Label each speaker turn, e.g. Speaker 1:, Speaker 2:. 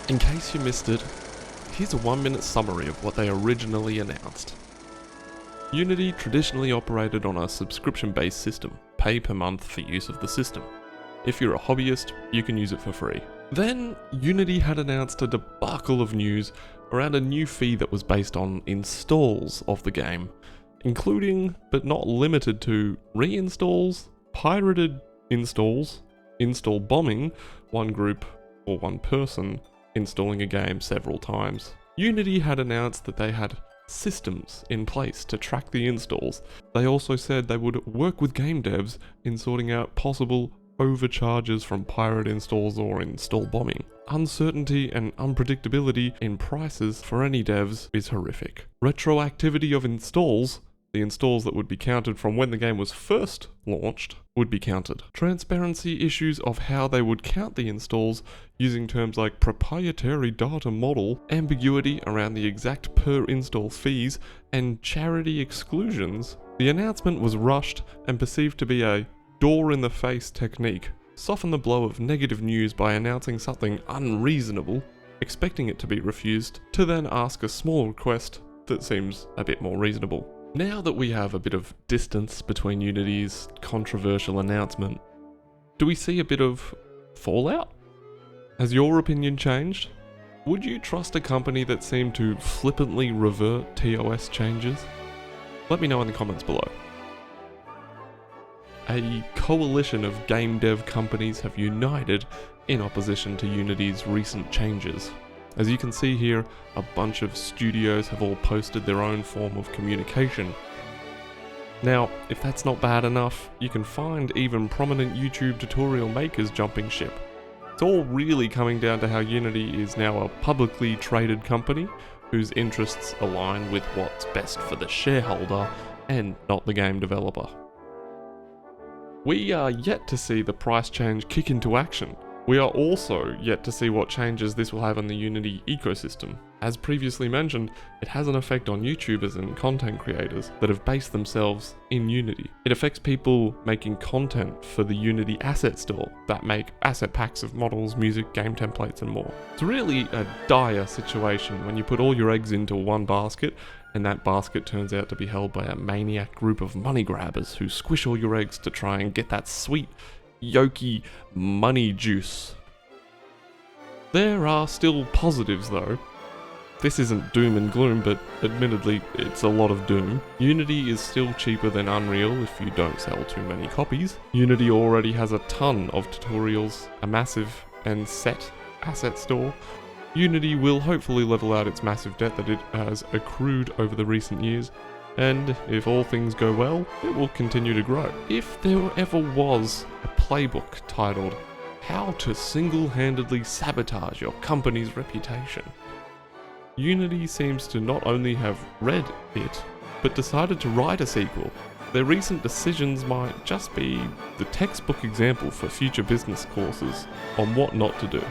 Speaker 1: In case you missed it, here's a 1-minute summary of what they originally announced. Unity traditionally operated on a subscription-based system, pay per month for use of the system. If you're a hobbyist, you can use it for free. Then, Unity had announced a debacle of news around a new fee that was based on installs of the game, including, but not limited to, reinstalls, pirated installs, install bombing, one group or one person installing a game several times. Unity had announced that they had systems in place to track the installs. They also said they would work with game devs in sorting out possible overcharges from pirate installs or install bombing. Uncertainty and unpredictability in prices for any devs is horrific. Retroactivity of installs, the installs that would be counted from when the game was first launched, would be counted. Transparency issues of how they would count the installs using terms like proprietary data model, ambiguity around the exact per install fees, and charity exclusions. The announcement was rushed and perceived to be a door-in-the-face technique. Soften the blow of negative news by announcing something unreasonable, expecting it to be refused, to then ask a small request that seems a bit more reasonable. Now that we have a bit of distance between Unity's controversial announcement, do we see a bit of fallout? Has your opinion changed? Would you trust a company that seemed to flippantly revert TOS changes? Let me know in the comments below. A coalition of game dev companies have united in opposition to Unity's recent changes. As you can see here, a bunch of studios have all posted their own form of communication. Now, if that's not bad enough, you can find even prominent YouTube tutorial makers jumping ship. It's all really coming down to how Unity is now a publicly traded company whose interests align with what's best for the shareholder and not the game developer. We are yet to see the price change kick into action. We are also yet to see what changes this will have on the Unity ecosystem. As previously mentioned, it has an effect on YouTubers and content creators that have based themselves in Unity. It affects people making content for the Unity asset store that make asset packs of models, music, game templates and more. It's really a dire situation when you put all your eggs into one basket and that basket turns out to be held by a maniac group of money grabbers who squish all your eggs to try and get that sweet, yolky money juice. There are still positives though. This isn't doom and gloom, but admittedly it's a lot of doom. Unity is still cheaper than Unreal if you don't sell too many copies. Unity already has a ton of tutorials, a massive and set asset store. Unity will hopefully level out its massive debt that it has accrued over the recent years, and if all things go well, it will continue to grow. If there ever was a playbook titled How to Single-Handedly Sabotage Your Company's Reputation, Unity seems to not only have read it, but decided to write a sequel. Their recent decisions might just be the textbook example for future business courses on what not to do.